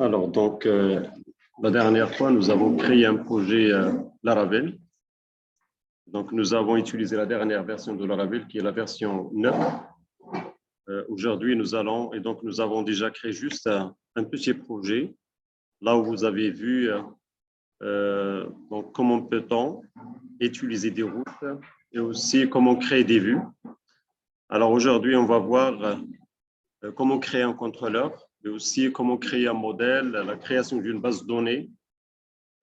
Alors, donc, la dernière fois, nous avons créé un projet Laravel. Donc, nous avons utilisé la dernière version de Laravel, qui est la version 9. Aujourd'hui, nous avons déjà créé juste un petit projet, là où vous avez vu donc, comment peut-on utiliser des routes et aussi comment créer des vues. Alors, aujourd'hui, on va voir comment créer un contrôleur, mais aussi comment créer un modèle, la création d'une base de données,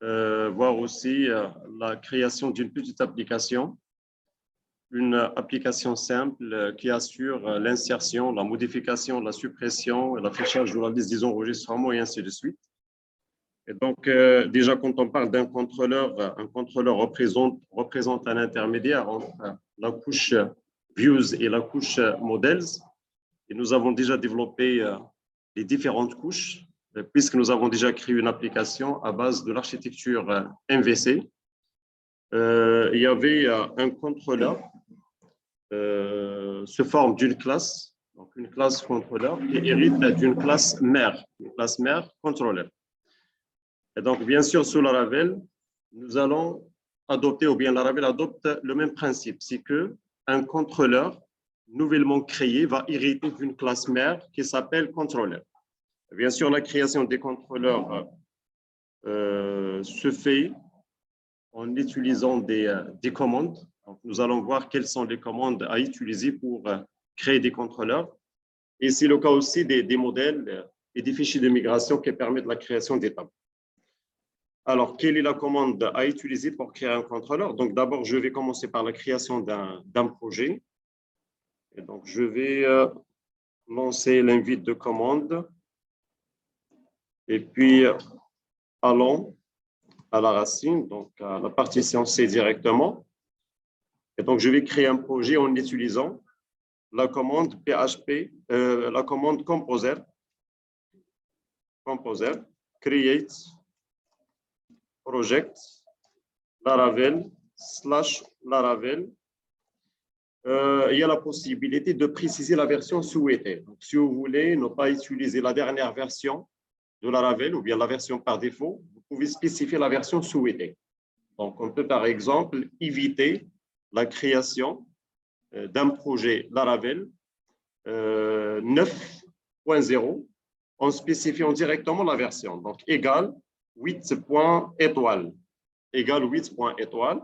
voir aussi la création d'une petite application, une application simple qui assure l'insertion, la modification, la suppression, l'affichage de la liste des enregistrements et ainsi de suite. Et donc, déjà, quand on parle d'un contrôleur, un contrôleur représente un intermédiaire entre la couche Views et la couche Models. Et nous avons déjà développé les différentes couches, puisque nous avons déjà créé une application à base de l'architecture MVC. Il y avait un contrôleur se forme d'une classe, donc une classe contrôleur, qui hérite d'une classe mère, une classe mère contrôleur. Et donc, bien sûr, sous Laravel, nous allons adopter, ou bien Laravel adopte le même principe, c'est qu'un contrôleur nouvellement créé va hériter d'une classe mère qui s'appelle contrôleur. Bien sûr, la création des contrôleurs se fait en utilisant des commandes. Donc, nous allons voir quelles sont les commandes à utiliser pour créer des contrôleurs. Et c'est le cas aussi des modèles et des fichiers de migration qui permettent la création d'étapes. Alors, quelle est la commande à utiliser pour créer un contrôleur? Donc, d'abord, je vais commencer par la création d'un projet. Et donc, je vais lancer l'invite de commande. Et puis, allons à la racine, donc à la partition C directement. Et donc, je vais créer un projet en utilisant la commande PHP, la commande composer, create project Laravel / Laravel. Il y a la possibilité de préciser la version souhaitée. Donc, si vous voulez ne pas utiliser la dernière version de Laravel ou bien la version par défaut, vous pouvez spécifier la version souhaitée. Donc, on peut par exemple éviter la création d'un projet Laravel 9.0 en spécifiant directement la version. Donc, égale 8.étoile, égale 8.étoile,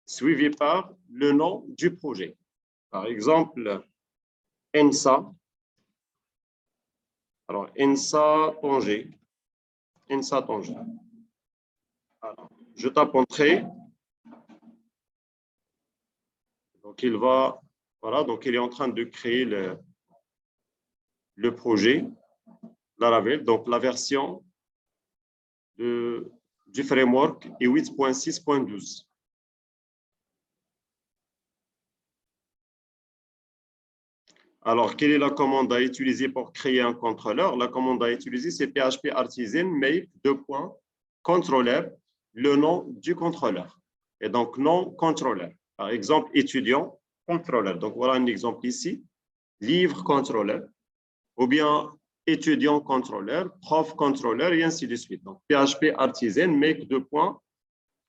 suivi par le nom du projet. Par exemple, ENSA. Alors, ENSA Tanger. ENSA Tanger. Alors, je tape entrée. Donc, voilà, donc il est en train de créer le projet Laravel. Donc, la version du framework est 8.6.12. Alors, quelle est la commande à utiliser pour créer un contrôleur? La commande à utiliser, c'est PHP artisan make contrôleur, le nom du contrôleur. Et donc, nom contrôleur. Par exemple, étudiant, contrôleur. Donc, voilà un exemple ici. Livre contrôleur. Ou bien étudiant contrôleur, prof contrôleur, et ainsi de suite. Donc, PHP artisan make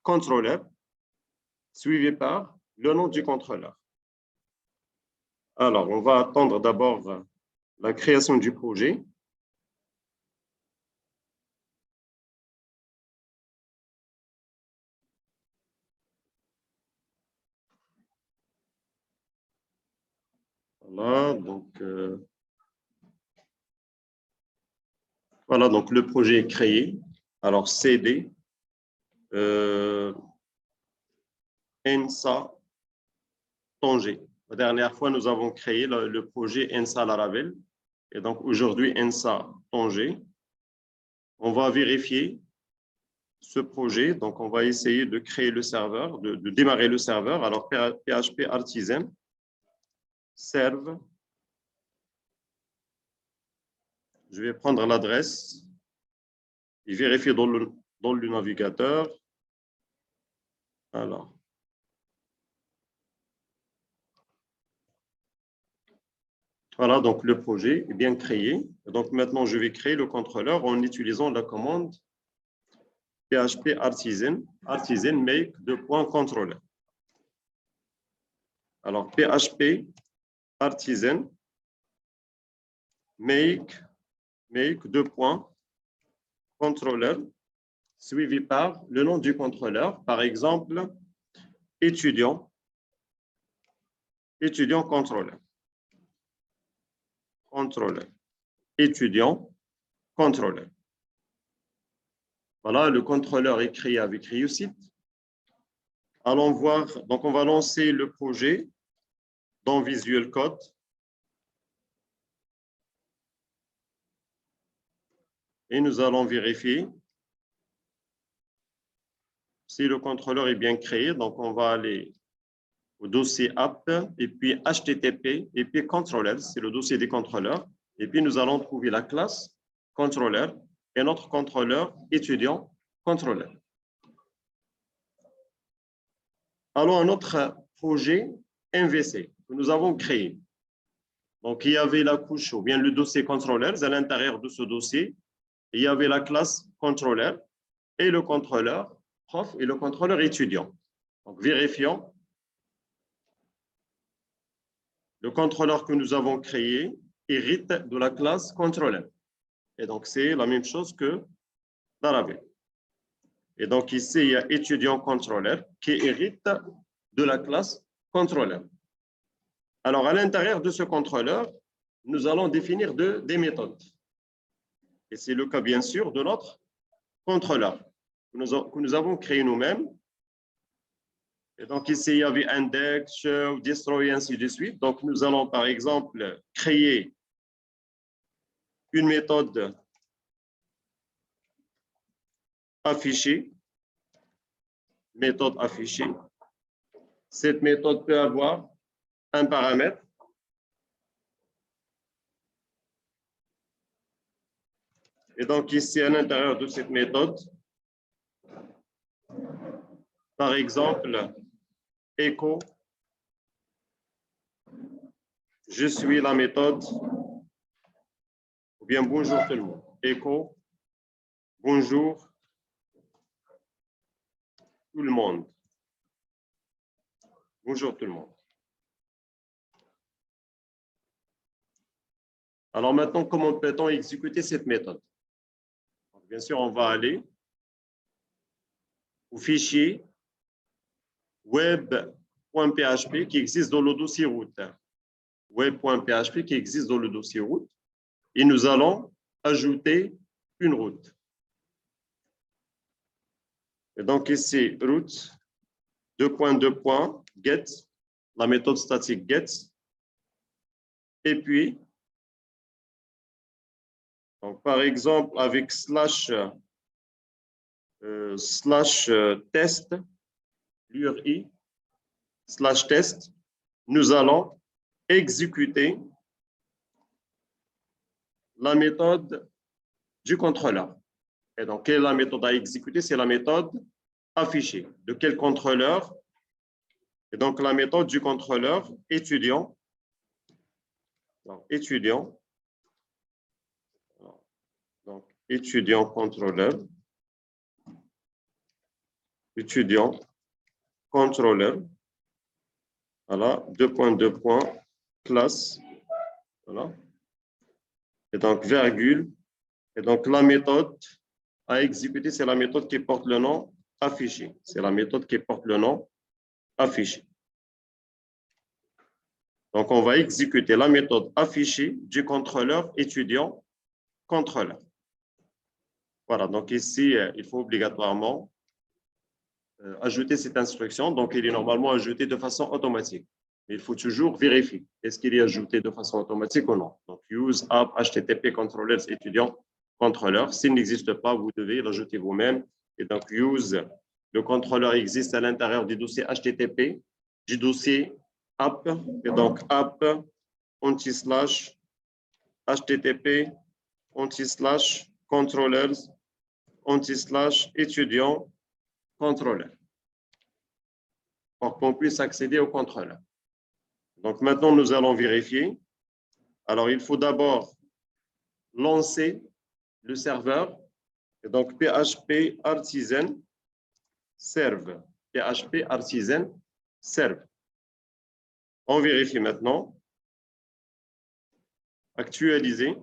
contrôleur, suivi par le nom du contrôleur. Alors, on va attendre d'abord la création du projet. Voilà, donc le projet est créé. Alors, CD, ENSA Tanger. La dernière fois, nous avons créé le projet ENSA Laravel. Et donc, aujourd'hui, ENSA Tanger. On va vérifier ce projet. Donc, on va essayer de créer le serveur, de démarrer le serveur. Alors, PHP artisan, serve. Je vais prendre l'adresse et vérifier dans le navigateur. Alors, Voilà, donc le projet est bien créé. Donc maintenant, je vais créer le contrôleur en utilisant la commande PHP artisan make .controller. Alors, PHP artisan make controller suivi par le nom du contrôleur, par exemple, étudiant contrôleur. Étudiant contrôleur. Voilà, le contrôleur est créé avec réussite. Allons voir, donc on va lancer le projet dans Visual Code. Et nous allons vérifier si le contrôleur est bien créé. Donc, on va aller au dossier app et puis HTTP et puis controller, c'est le dossier des contrôleurs. Et puis, nous allons trouver la classe contrôleur et notre contrôleur étudiant contrôleur. Allons à notre projet MVC que nous avons créé. Donc, il y avait la couche ou bien le dossier contrôleur. À l'intérieur de ce dossier, il y avait la classe contrôleur et le contrôleur prof et le contrôleur étudiant. Donc, vérifions. Le contrôleur que nous avons créé hérite de la classe contrôleur. Et donc, c'est la même chose que Laravel. Et donc, ici, il y a étudiant contrôleur qui hérite de la classe contrôleur. Alors, à l'intérieur de ce contrôleur, nous allons définir des méthodes. Et c'est le cas, bien sûr, de notre contrôleur que nous avons créé nous-mêmes. Et donc, ici, il y avait index, show, destroy, ainsi de suite. Donc, nous allons, par exemple, créer une méthode affichée. Méthode affichée. Cette méthode peut avoir un paramètre. Et donc, ici, à l'intérieur de cette méthode, par exemple, echo, je suis la méthode, ou bien bonjour tout le monde. Echo, bonjour tout le monde. Bonjour tout le monde. Alors maintenant, comment peut-on exécuter cette méthode? Bien sûr, on va aller au fichier web.php qui existe dans le dossier route. Web.php qui existe dans le dossier route. Et nous allons ajouter une route. Et donc ici, route, get, la méthode statique get. Et puis, donc par exemple, avec slash test, l'URI, slash test, nous allons exécuter la méthode du contrôleur. Et donc, quelle est la méthode à exécuter? C'est la méthode affichée. De quel contrôleur? Et donc, la méthode du contrôleur étudiant. Donc, étudiant. Donc, étudiant contrôleur. Étudiant contrôleur. Voilà, classe. Voilà. Et donc, virgule. Et donc, la méthode à exécuter, c'est la méthode qui porte le nom affiché. C'est la méthode qui porte le nom affiché. Donc, on va exécuter la méthode affichée du contrôleur étudiant contrôleur. Voilà, donc ici, il faut obligatoirement ajouter cette instruction. Donc, il est normalement ajouté de façon automatique. Mais il faut toujours vérifier. Est-ce qu'il est ajouté de façon automatique ou non? Donc, use app http controllers étudiant contrôleur. S'il n'existe pas, vous devez l'ajouter vous-même. Et donc, use, le contrôleur existe à l'intérieur du dossier http, du dossier app. Et donc, app, anti-slash, http, anti-slash, controllers, anti-slash, étudiant, contrôleur. Pour qu'on puisse accéder au contrôleur. Donc, maintenant, nous allons vérifier. Alors, il faut d'abord lancer le serveur. Et donc, PHP artisan serve. PHP artisan serve. On vérifie maintenant. Actualiser.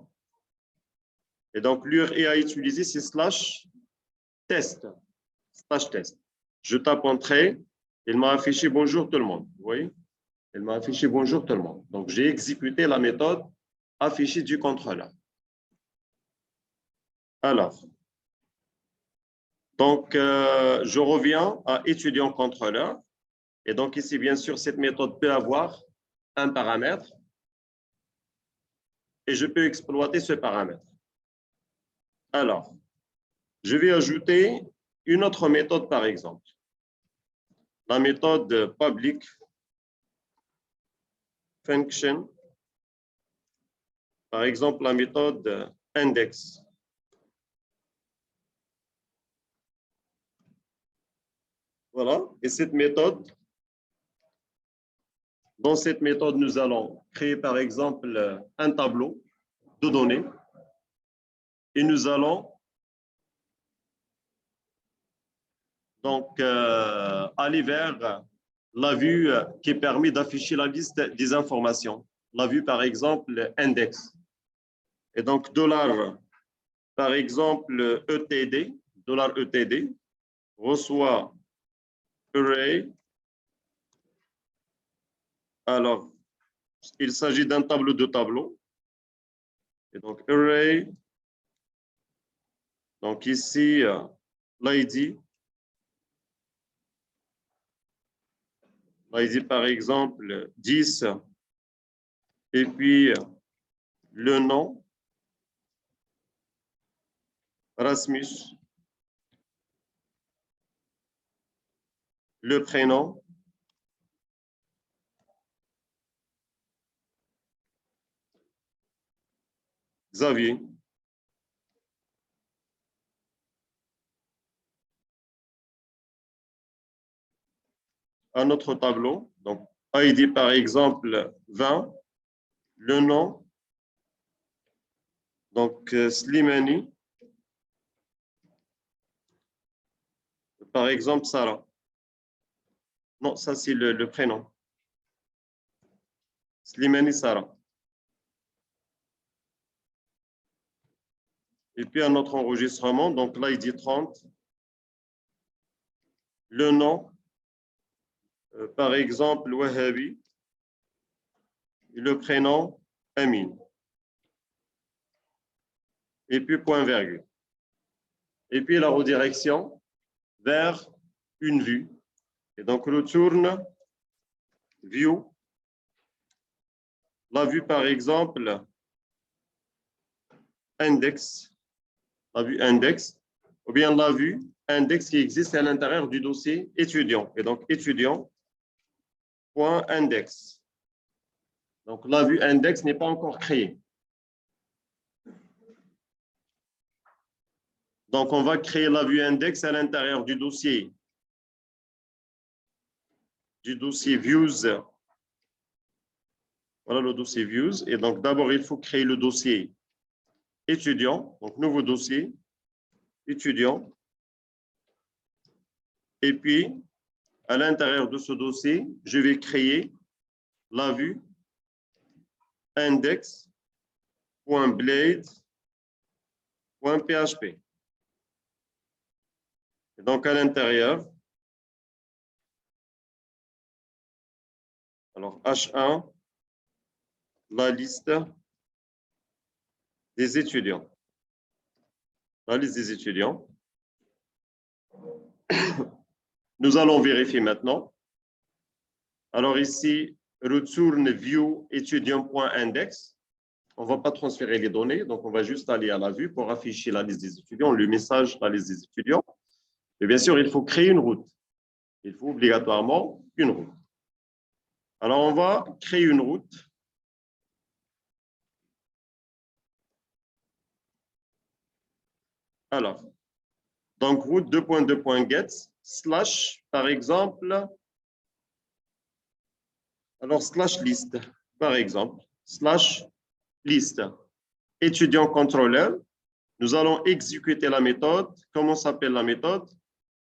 Et donc, l'URL à utiliser, c'est /test. /test. Je tape entrée. Il m'a affiché bonjour tout le monde. Vous voyez? Il m'a affiché bonjour tout le monde. Donc, j'ai exécuté la méthode affichée du contrôleur. Alors, donc, je reviens à étudiant contrôleur. Et donc, ici, bien sûr, cette méthode peut avoir un paramètre. Et je peux exploiter ce paramètre. Alors, je vais ajouter une autre méthode, par exemple. La méthode public function. Par exemple, la méthode index. Voilà. Et cette méthode, dans cette méthode, nous allons créer, par exemple, un tableau de données. Et nous allons donc aller vers la vue qui permet d'afficher la liste des informations. La vue, par exemple, index. Et donc, $, par exemple, ETD, $ETD, reçoit array. Alors, il s'agit d'un tableau de tableaux. Et donc, array. Donc, ici, l'ID. L'ID, par exemple, 10. Et puis, le nom. Rasmus, le prénom, Xavier, un autre tableau, donc ID par exemple 20, le nom, donc Slimani, par exemple Sarah. Non, ça c'est le prénom. Slimani Sarah. Et puis un autre enregistrement, donc là il dit 30. Le nom, par exemple Wahabi. Et le prénom, Amin. Et puis point virgule. Et puis la redirection vers une vue. Et donc retourne, view. La vue par exemple, index. La vue index, ou bien la vue index qui existe à l'intérieur du dossier étudiant. Et donc, étudiant.index. Donc, la vue index n'est pas encore créée. Donc, on va créer la vue index à l'intérieur du dossier views. Voilà le dossier views. Et donc, d'abord, il faut créer le dossier étudiant. Donc, nouveau dossier étudiant. Et puis, à l'intérieur de ce dossier, je vais créer la vue index.blade.php. Et donc, à l'intérieur, alors H1, la liste des étudiants. La liste des étudiants. Nous allons vérifier maintenant. Alors ici, retourne view étudiant.index. On ne va pas transférer les données, donc on va juste aller à la vue pour afficher la liste des étudiants, le message, la liste des étudiants. Et bien sûr, il faut créer une route. Il faut obligatoirement une route. Alors, on va créer une route. Alors, donc route 2.2.get / par exemple, alors /list, par exemple, liste étudiant contrôleur. Nous allons exécuter la méthode. Comment s'appelle la méthode?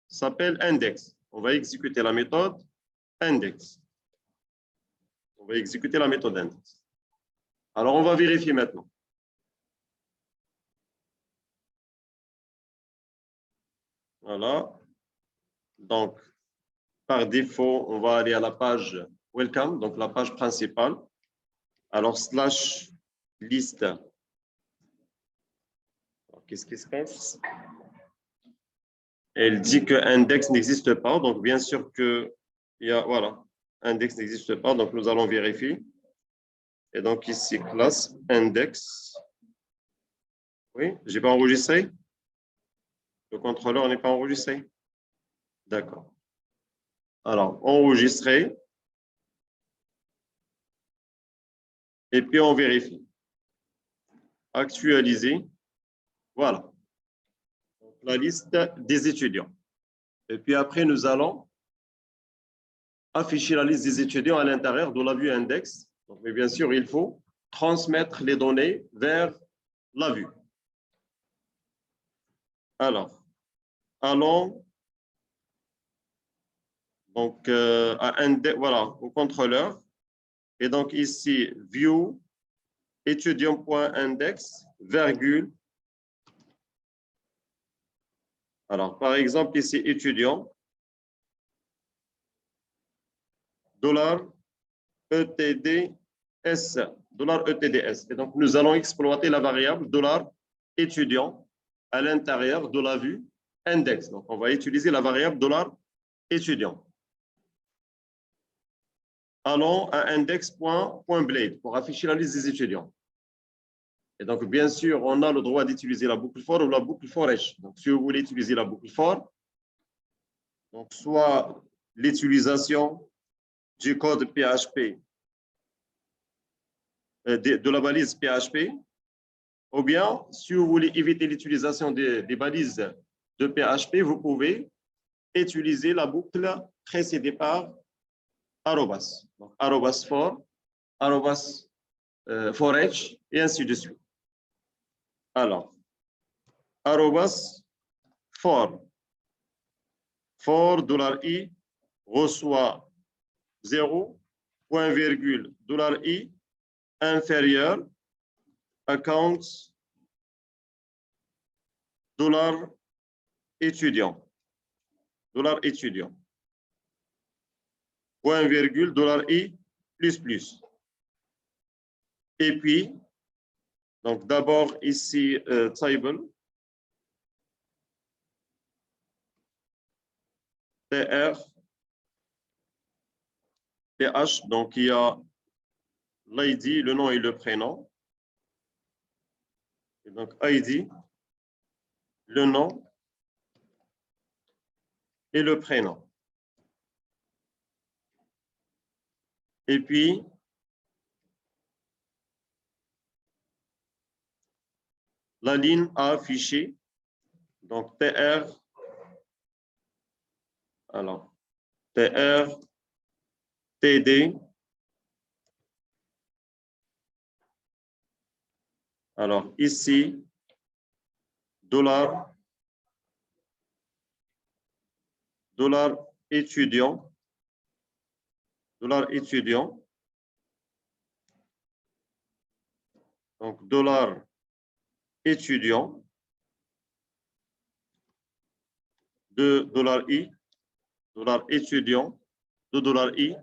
S'appelle index. On va exécuter la méthode index. On va exécuter la méthode index. Alors, on va vérifier maintenant. Voilà. Donc, par défaut, on va aller à la page Welcome, donc la page principale. Alors, slash liste. Qu'est-ce qui se passe? Elle dit que index n'existe pas. Donc, bien sûr que voilà, index n'existe pas. Donc, nous allons vérifier. Et donc, ici, classe index. Oui, je n'ai pas enregistré. Le contrôleur n'est pas enregistré. D'accord. Alors, enregistrer. Et puis, on vérifie. Actualiser. Voilà. Donc, la liste des étudiants. Et puis après, nous allons afficher la liste des étudiants à l'intérieur de la vue index. Donc, mais bien sûr, il faut transmettre les données vers la vue. Alors, allons donc, à index, voilà, au contrôleur. Et donc ici, view étudiant.index, virgule. Alors, par exemple, ici, étudiant, $ETDS, $ETDS. Et donc, nous allons exploiter la variable $étudiant à l'intérieur de la vue index. Donc, on va utiliser la variable $étudiant. Allons à index.blade pour afficher la liste des étudiants. Et donc, bien sûr, on a le droit d'utiliser la boucle for ou la boucle for each. Donc, si vous voulez utiliser la boucle for, donc soit l'utilisation du code PHP, de la balise PHP, ou bien, si vous voulez éviter l'utilisation des balises de PHP, vous pouvez utiliser la boucle précédée par arrobas. Donc, arrobas for, arrobas for each, et ainsi de suite. Alors, arrobas for $i reçoit 0, point virgule, $i inférieur, account, $étudiant, $étudiant, point virgule, $i plus plus. Et puis, donc d'abord ici, table, TR, TH, donc il y a l'ID, le nom et le prénom. Et donc ID, le nom et le prénom. Et puis, la ligne à afficher, donc TR, alors, TR, TD, alors ici, $, étudiant, étudiant, donc étudiant, de $i, étudiant, de $i.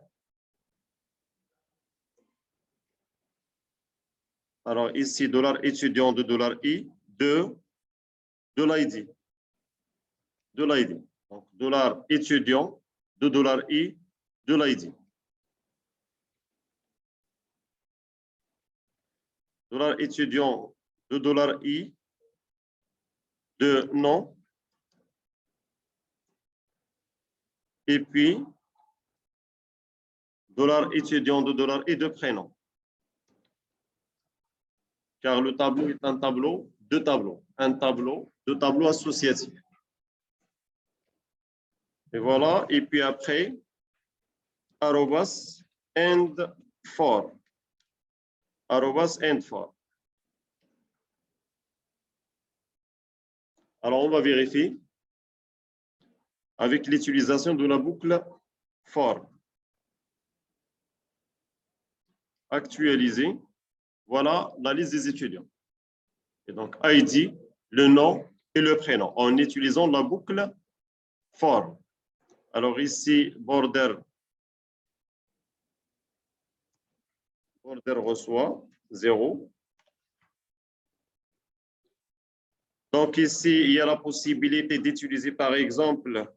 Alors ici, étudiant de $i, de l'ID. De l'ID. Donc, étudiant de $i, de l'ID. Étudiant de $i, de nom. Et puis, étudiant de $i, de prénom. Car le tableau est un tableau de tableaux. Un tableau de tableaux associatifs. Et voilà. Et puis après, arrobas and for. arrobas and for. Alors, on va vérifier avec l'utilisation de la boucle for. Actualiser. Voilà la liste des étudiants. Et donc, ID, le nom et le prénom en utilisant la boucle for. Alors ici, border reçoit 0. Donc ici, il y a la possibilité d'utiliser par exemple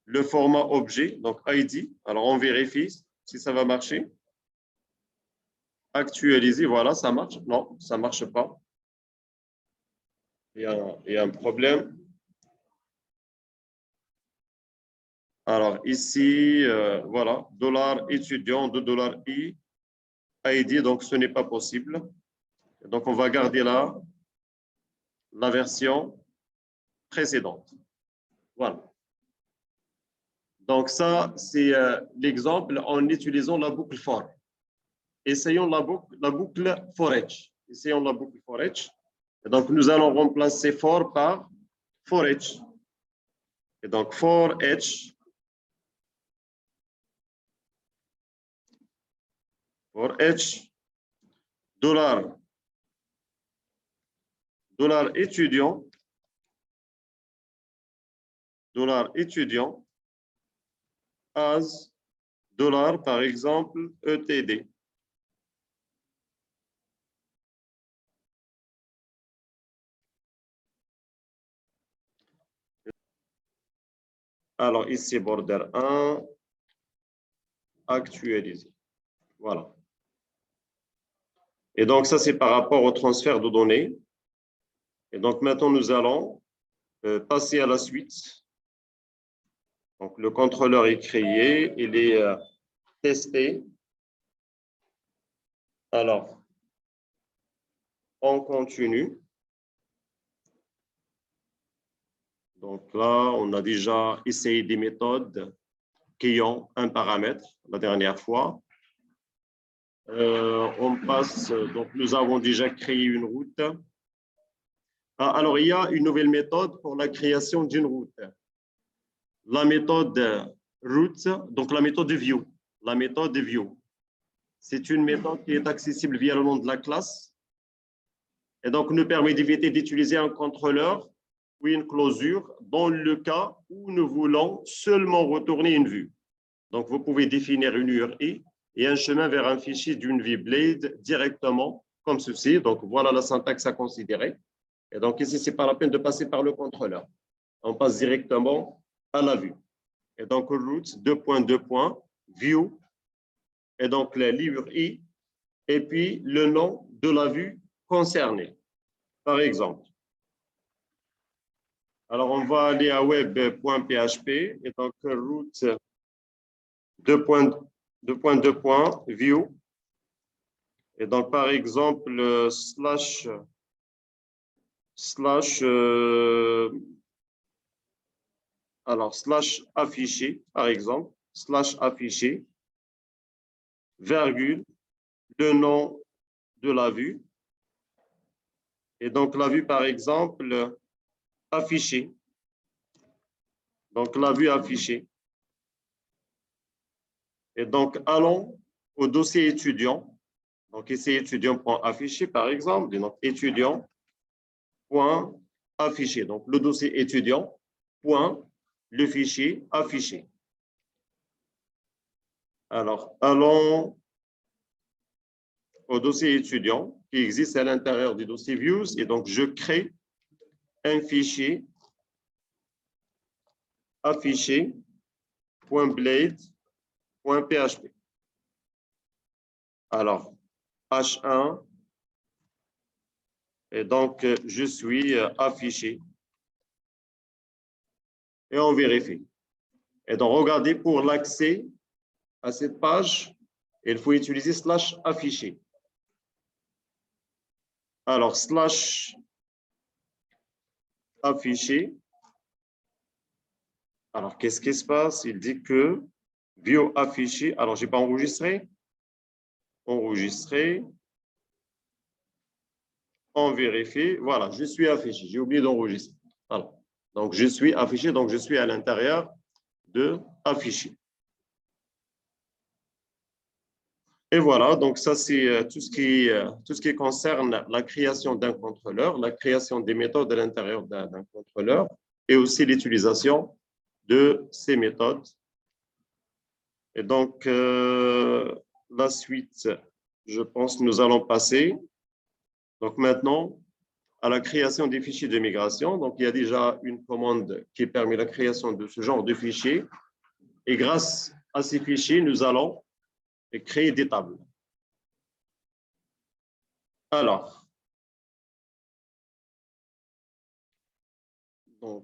le format objet, donc ID. Alors on vérifie si ça va marcher. Actualiser, voilà, ça marche. Non, ça ne marche pas. Il y a un problème. Alors ici, voilà, dollar étudiant, $i, ID, donc ce n'est pas possible. Donc on va garder là la version précédente. Voilà. Donc ça, c'est l'exemple en utilisant la boucle for. Essayons la boucle for each. Essayons la boucle for each. Et donc nous allons remplacer for par for each. Et donc for each. For each, dollar étudiant, as dollar, par exemple, ETD. Alors ici, border 1, actualiser. Voilà. Et donc, ça, c'est par rapport au transfert de données. Et donc, maintenant, nous allons passer à la suite. Donc, le contrôleur est créé, il est testé. Alors, on continue. Donc là, on a déjà essayé des méthodes qui ont un paramètre la dernière fois. On passe, donc nous avons déjà créé une route. Alors, il y a une nouvelle méthode pour la création d'une route. La méthode route, donc la méthode de view. La méthode de view. C'est une méthode qui est accessible via le nom de la classe et donc nous permet d'éviter d'utiliser un contrôleur ou une closure dans le cas où nous voulons seulement retourner une vue. Donc, vous pouvez définir une URI et un chemin vers un fichier d'une vue Blade directement comme ceci. Donc, voilà la syntaxe à considérer. Et donc, ici, ce n'est pas la peine de passer par le contrôleur. On passe directement à la vue. Et donc, route, view, et donc l'URI, et puis le nom de la vue concernée, par exemple. Alors, on va aller à web.php, et donc route view, et donc par exemple slash affiché, par exemple, slash affiché, virgule, le nom de la vue, et donc la vue par exemple affichée, donc la vue affichée. Et donc, allons au dossier étudiant. Donc, ici, étudiant.affiché, par exemple. Donc, étudiant.affiché. Donc, le dossier étudiant, point, le fichier affiché. Alors, allons au dossier étudiant qui existe à l'intérieur du dossier views. Et donc, je crée un fichier affiché.blade.php. Alors, H1, et donc je suis affiché. Et on vérifie. Et donc, regardez, pour l'accès à cette page, il faut utiliser slash affiché. Alors, slash affiché. Alors, qu'est-ce qui se passe? Il dit que view affiché. Alors, je n'ai pas enregistré. enregistrer. On vérifie. Voilà, je suis affiché. J'ai oublié d'enregistrer. Voilà. Donc, je suis affiché. Donc, je suis à l'intérieur de afficher. Et voilà, donc ça, c'est tout ce qui concerne la création d'un contrôleur, la création des méthodes à l'intérieur d'un contrôleur et aussi l'utilisation de ces méthodes. Et donc, la suite, je pense que nous allons passer donc maintenant à la création des fichiers de migration. Donc, il y a déjà une commande qui permet la création de ce genre de fichiers. Et grâce à ces fichiers, nous allons créer des tables. Alors, donc,